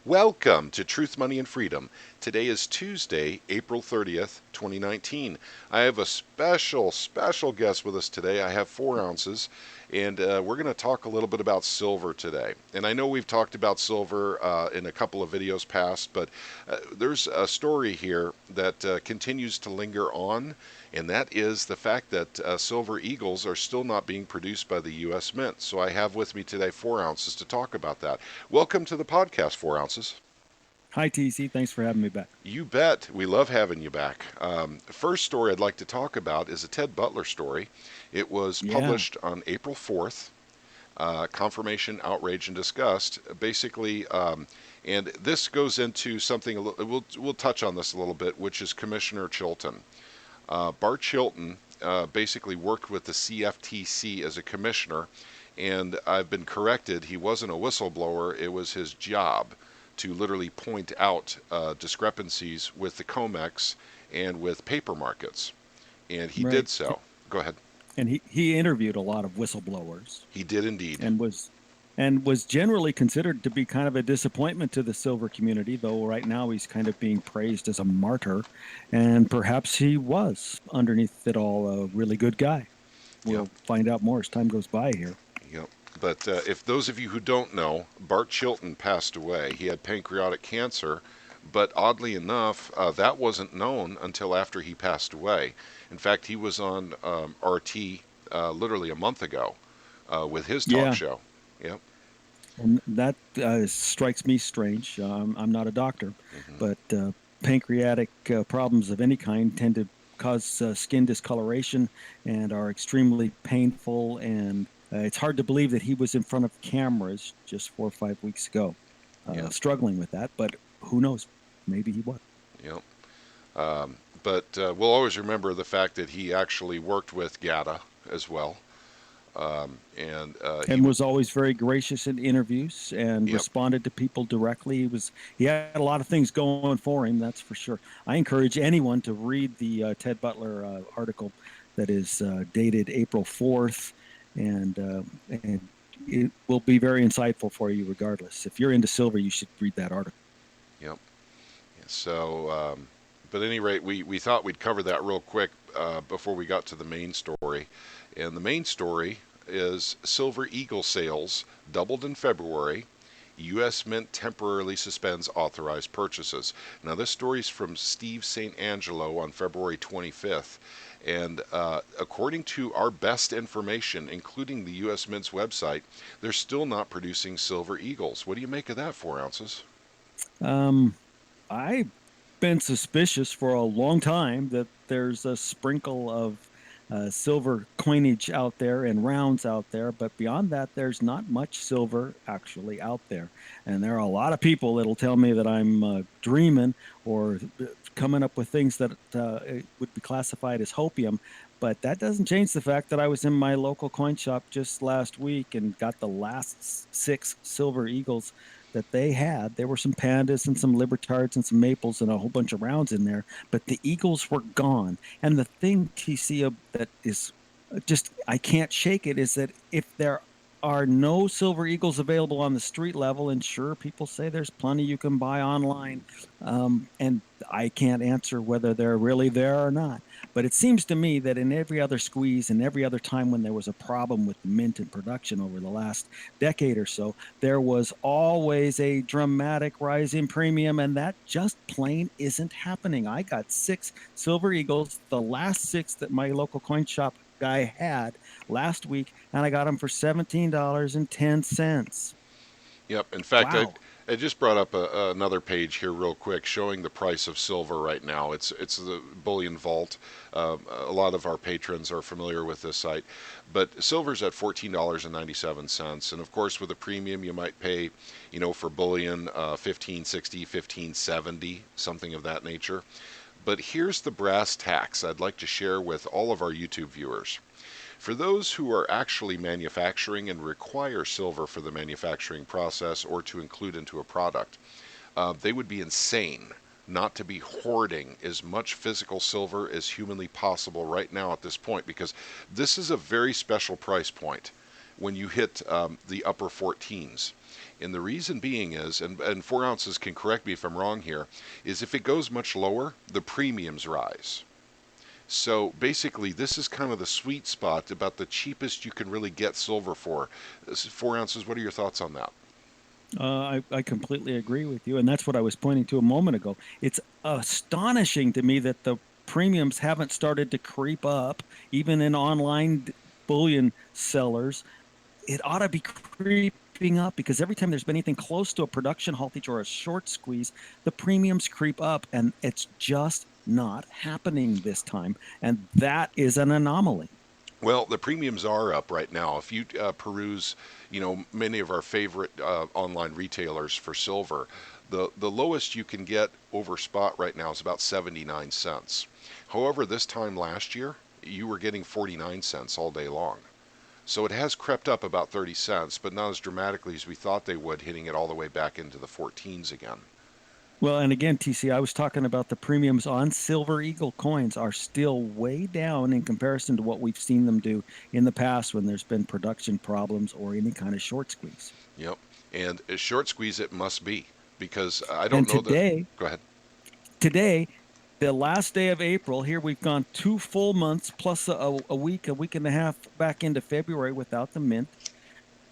Welcome to Truth, Money, and Freedom. Today is Tuesday, April 30th, 2019. I have a special guest with us today. I have 4 ounces, and we're going to talk a little bit about silver today. And I know we've talked about silver in a couple of videos past, but there's a story here that continues to linger on, and that is the fact that silver eagles are still not being produced by the U.S. Mint. So I have with me today 4 ounces to talk about that. Welcome to the podcast, 4 ounces. Hi, TC. Thanks for having me back. You bet. We love having you back. First story I'd like to talk about is a Ted Butler story. It was Yeah, published on April 4th. Confirmation, outrage, and disgust. Basically, and this goes into something. We'll touch on this a little bit, which is Commissioner Chilton. Bart Chilton basically worked with the CFTC as a commissioner, and I've been corrected. He wasn't a whistleblower, it was his job to literally point out discrepancies with the COMEX and with paper markets. And he right. did so. Go ahead. And he interviewed a lot of whistleblowers He did indeed. and was generally considered to be kind of a disappointment to the silver community, though right now he's kind of being praised as a martyr, and perhaps he was underneath it all a really good guy. Yep. We'll find out more as time goes by here. Yep. But if those of you who don't know, Bart Chilton passed away. He had pancreatic cancer, but oddly enough, that wasn't known until after he passed away. In fact, he was on RT literally a month ago with his talk Yeah, show. Yep. and that strikes me strange. I'm not a doctor, Hmm. but pancreatic problems of any kind tend to cause skin discoloration and are extremely painful. And it's hard to believe that he was in front of cameras just 4 or 5 weeks ago, Yep. struggling with that. But who knows? Maybe he was. Yep. But we'll always remember the fact that he actually worked with GATA as well. And he, And was always very gracious in interviews and yep. responded to people directly. He had a lot of things going for him, that's for sure. I encourage anyone to read the Ted Butler article that is dated April 4th, and it will be very insightful for you regardless. If you're into silver, you should read that article. Yep. So, but at any rate, we thought we'd cover that real quick before we got to the main story. And the main story is Silver Eagle sales doubled in February. U.S. Mint temporarily suspends authorized purchases. Now, this story is from Steve St. Angelo on February 25th. And according to our best information, including the U.S. Mint's website, they're still not producing Silver Eagles. What do you make of that, 4 ounces? Um, I've been suspicious for a long time that there's a sprinkle of silver coinage out there and rounds out there, but beyond that, there's not much silver actually out there. And there are a lot of people that'll tell me that I'm dreaming or coming up with things that would be classified as hopium. But that doesn't change the fact that I was in my local coin shop just last week and got the last six silver eagles that they had. There were some pandas and some libertards and some maples and a whole bunch of rounds in there, but the eagles were gone. And the thing, TC, that is just, I can't shake it, is that if there are no silver eagles available on the street level, and sure, people say there's plenty you can buy online, and I can't answer whether they're really there or not. But it seems to me that in every other squeeze and every other time when there was a problem with the mint and production over the last decade or so, there was always a dramatic rise in premium, and that just plain isn't happening. I got six silver eagles, the last six that my local coin shop guy had last week, and I got them for $17.10. Yep. In fact, Wow. I just brought up another page here real quick showing the price of silver right now. It's the Bullion Vault. A lot of our patrons are familiar with this site, but silver's at $14.97, and of course with a premium you might pay, for bullion 15.60, 15.70, something of that nature. But here's the brass tacks I'd like to share with all of our YouTube viewers. For those who are actually manufacturing and require silver for the manufacturing process or to include into a product, they would be insane not to be hoarding as much physical silver as humanly possible right now at this point, because this is a very special price point. when you hit the upper 14s. And the reason being is, and 4 ounces can correct me if I'm wrong here, is if it goes much lower, the premiums rise. So basically, this is kind of the sweet spot, about the cheapest you can really get silver for. This is 4 ounces. What are your thoughts on that? I completely agree with you, and that's what I was pointing to a moment ago. It's astonishing to me that the premiums haven't started to creep up, even in online bullion sellers. It ought to be creeping up because every time there's been anything close to a production haltage or a short squeeze, the premiums creep up, and it's just not happening this time. And that is an anomaly. Well, the premiums are up right now. If you peruse, many of our favorite online retailers for silver, the lowest you can get over spot right now is about 79 cents. However, this time last year, you were getting 49 cents all day long. So it has crept up about 30 cents, but not as dramatically as we thought they would, hitting it all the way back into the 14s again. Well, and again, TC, I was talking about the premiums on Silver Eagle coins are still way down in comparison to what we've seen them do in the past when there's been production problems or any kind of short squeeze. Yep. And a short squeeze it must be, because I don't And know the. today, Go ahead. today, the last day of April, here we've gone 2 full months plus a week and a half back into February without the mint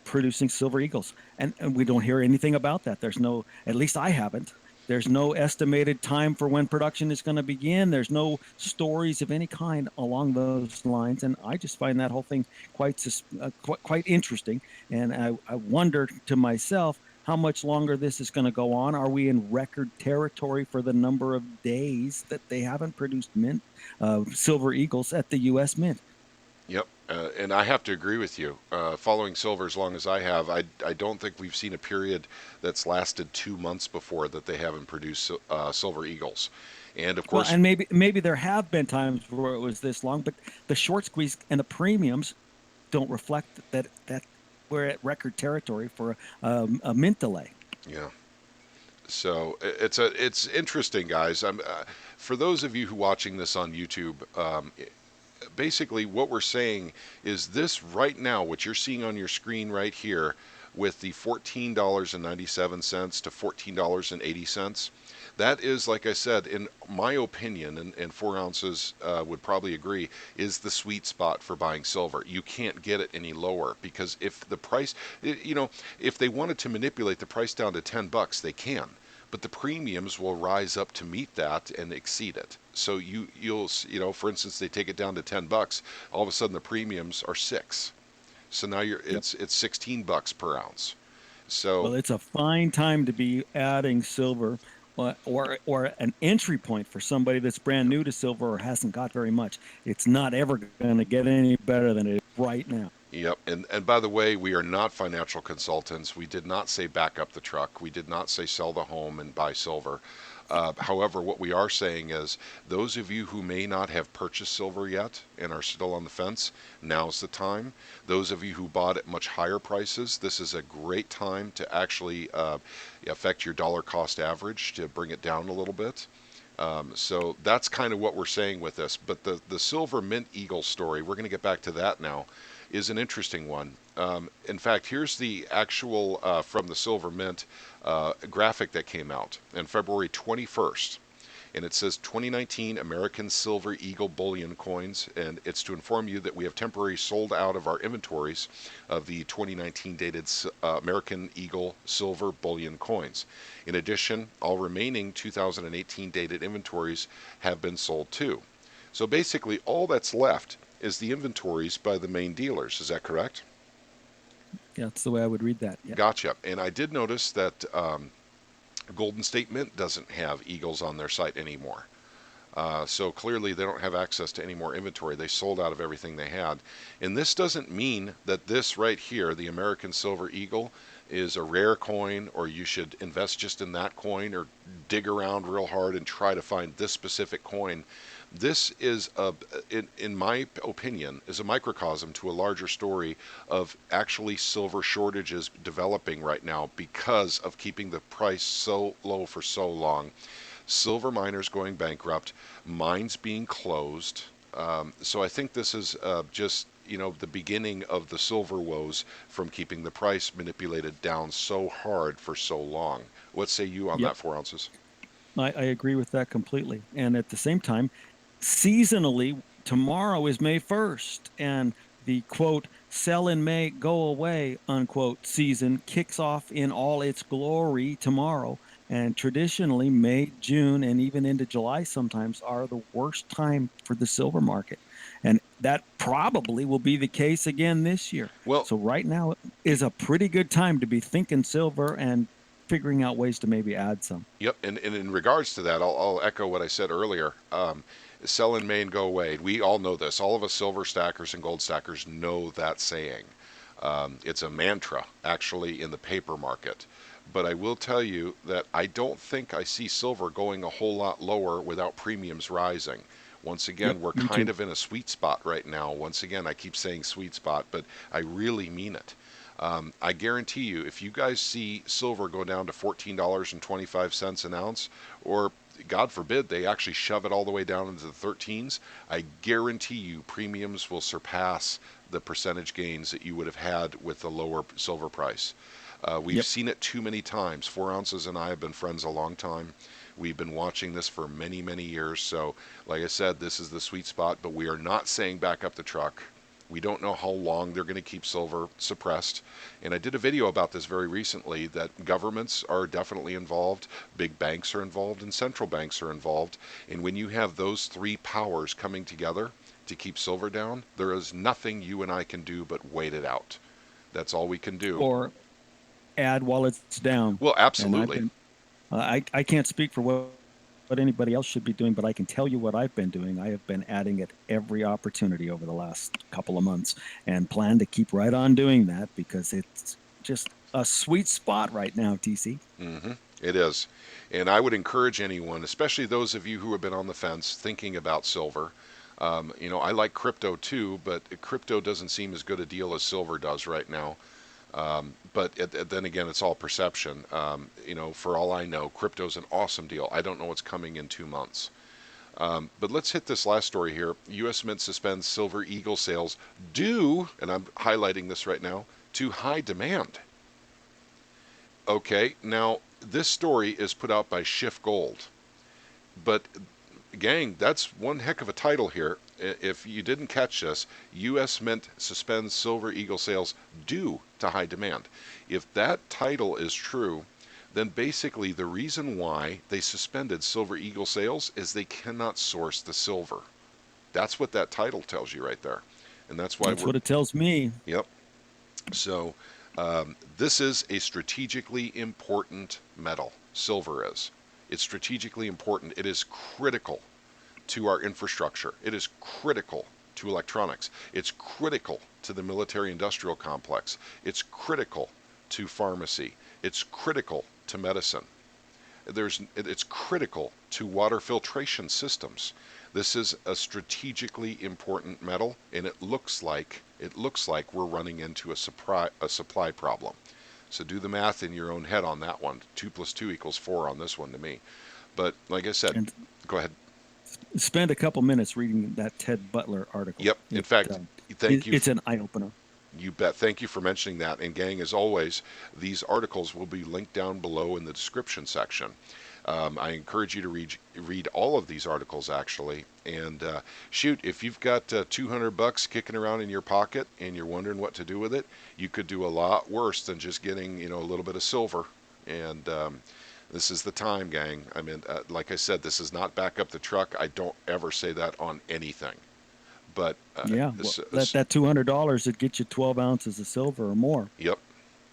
producing silver eagles. And we don't hear anything about that. There's no, at least I haven't. There's no estimated time for when production is going to begin. There's no stories of any kind along those lines. And I just find that whole thing quite interesting. And I wonder to myself how much longer this is going to go on. Are we in record territory for the number of days that they haven't produced mint silver eagles at the U.S. Mint? Yep, and I have to agree with you. Following silver as long as I have, I don't think we've seen a period that's lasted 2 months before that they haven't produced silver eagles. And of Well, course, and maybe there have been times where it was this long, but the short squeeze and the premiums don't reflect that we're at record territory for a mint delay. yeah. So it's interesting, guys. For those of you who watching this on YouTube, basically what we're saying is this right now, what you're seeing on your screen right here, with the $14.97 to $14.80. That is, like I said, in my opinion, and 4 ounces would probably agree, is the sweet spot for buying silver. You can't get it any lower, because if the price, if they wanted to manipulate the price down to $10, they can, but the premiums will rise up to meet that and exceed it. So for instance, they take it down to $10, all of a sudden the premiums are 6. So now Yep. it's $16 per ounce. So Well, it's a fine time to be adding silver or an entry point for somebody that's brand new to silver or hasn't got very much. It's not ever going to get any better than it is right now. yep, and by the way, we are not financial consultants. We did not say back up the truck. We did not say sell the home and buy silver. However, what we are saying is, those of you who may not have purchased silver yet and are still on the fence, now's the time. Those of you who bought at much higher prices, this is a great time to actually affect your dollar cost average, to bring it down a little bit. So that's kind of what we're saying with this. But the silver mint eagle story, we're going to get back to that now, is an interesting one. In fact, here's the actual from the silver mint graphic that came out on February 21st. And it says 2019 American Silver Eagle Bullion Coins. And it's to inform you that we have temporarily sold out of our inventories of the 2019 dated American Eagle Silver Bullion Coins. In addition, all remaining 2018 dated inventories have been sold too. So basically, all that's left is the inventories by the main dealers. Is that correct? Yeah, that's the way I would read that. Yeah. Gotcha. And I did notice that Golden State Mint doesn't have Eagles on their site anymore. So clearly they don't have access to any more inventory. They sold out of everything they had. And this doesn't mean that this right here, the American Silver Eagle, is a rare coin, or you should invest just in that coin or dig around real hard and try to find this specific coin. This is, in my opinion, is a microcosm to a larger story of actually silver shortages developing right now because of keeping the price so low for so long. Silver miners going bankrupt, mines being closed. So I think this is just the beginning of the silver woes from keeping the price manipulated down so hard for so long. What say you on Yep. that, 4 ounces? I agree with that completely. And at the same time, seasonally, tomorrow is May 1st, and the quote, sell in May, go away, unquote, season kicks off in all its glory tomorrow. And traditionally, May, June, and even into July sometimes are the worst time for the silver market. And that probably will be the case again this year. Well, So, right now is a pretty good time to be thinking silver and figuring out ways to maybe add some. yep, and in regards to that, I'll echo what I said earlier. Sell in May and go away. We all know this. All of us silver stackers and gold stackers know that saying. It's a mantra, actually, in the paper market. But I will tell you that I don't think I see silver going a whole lot lower without premiums rising. Once Yep, again, we're me kind too. of in a sweet spot right now. Once again, I keep saying sweet spot, but I really mean it. I guarantee you, if you guys see silver go down to $14.25 an ounce, or God forbid they actually shove it all the way down into the 13s, I guarantee you premiums will surpass the percentage gains that you would have had with the lower silver price. We've Yep. seen it too many times. 4 ounces and I have been friends a long time. We've been watching this for many, many years. So, like I said, this is the sweet spot, but we are not saying back up the truck. We don't know how long they're going to keep silver suppressed. And I did a video about this very recently that governments are definitely involved, big banks are involved, and central banks are involved. And when you have those three powers coming together to keep silver down, there is nothing you and I can do but wait it out. That's all we can do. Or add while it's down. Well, And I've absolutely. been, I can't speak for what anybody else should be doing, but I can tell you what I've been doing. I have been adding at every opportunity over the last couple of months and plan to keep right on doing that because it's just a sweet spot right now, TC. It is. And I would encourage anyone, especially those of you who have been on the fence thinking about silver. I like crypto too, but crypto doesn't seem as good a deal as silver does right now. But then again, it's all perception. For all I know, crypto's an awesome deal. I don't know what's coming in 2 months. But let's hit this last story here. U.S. Mint suspends Silver Eagle sales due, and I'm highlighting this right now, to high demand. Okay, now this story is put out by Schiff Gold. But, gang, that's one heck of a title here. If you didn't catch this, U.S. Mint suspends Silver Eagle sales due to high demand. If that title is true, then basically the reason why they suspended Silver Eagle sales is they cannot source the silver. That's what that title tells you right there. And that's why That's we're, what it tells me. yep. So this is a strategically important metal. Silver is. It's strategically important. It is critical to our infrastructure. It is critical to electronics. It's critical to the military industrial complex. It's critical to pharmacy. It's critical to medicine. It's critical to water filtration systems. This is a strategically important metal, and it looks like we're running into a supply problem. So do the math in your own head on that one. 2 + 2 = 4 on this one to me. But like I said, And go ahead. spend a couple minutes reading that Ted Butler article. Yep. In fact, thank you. It's an eye opener. You bet. Thank you for mentioning that. And gang, as always, these articles will be linked down below in the description section. I encourage you to read all of these articles actually. And shoot, if you've got $200 kicking around in your pocket and you're wondering what to do with it, you could do a lot worse than just getting a little bit of silver. And this is the time, gang. I mean, like I said, this is not back up the truck. I don't ever say that on anything. But Yeah, well, that $200 would get you 12 ounces of silver or more yep,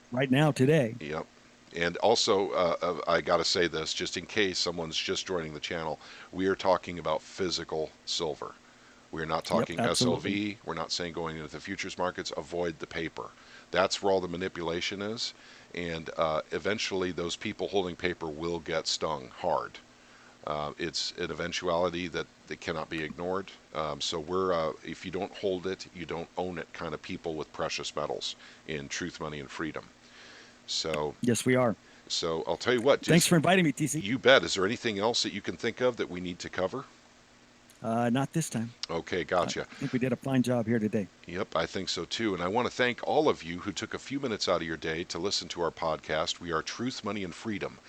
right now today. yep. And also, I got to say this just in case someone's just joining the channel. We are talking about physical silver. We're not Yep, talking absolutely. SLV. We're not saying going into the futures markets. Avoid the paper. That's where all the manipulation is. And eventually, those people holding paper will get stung hard. It's an eventuality that cannot be ignored. So if you don't hold it, you don't own it kind of people with precious metals in truth, money, and freedom. So, Yes, we are. so I'll tell you what, Thanks just for inviting me, TC. you bet. Is there anything else that you can think of that we need to cover? Not this time. Okay, I gotcha. think we did a fine job here today. Yep, I think so too. And I want to thank all of you who took a few minutes out of your day to listen to our podcast. We are Truth, Money, and Freedom.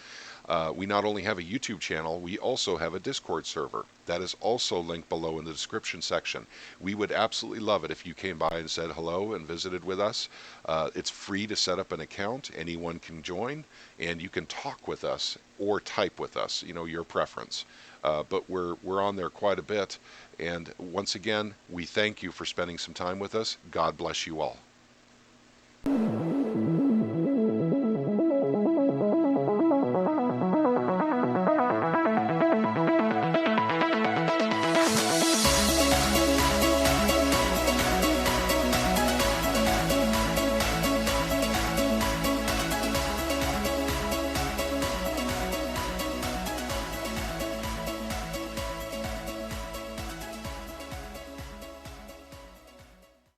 We not only have a YouTube channel, we also have a Discord server. That is also linked below in the description section. We would absolutely love it if you came by and said hello and visited with us. It's free to set up an account. Anyone can join, and you can talk with us or type with us, your preference. But we're on there quite a bit. And once again, we thank you for spending some time with us. God bless you all.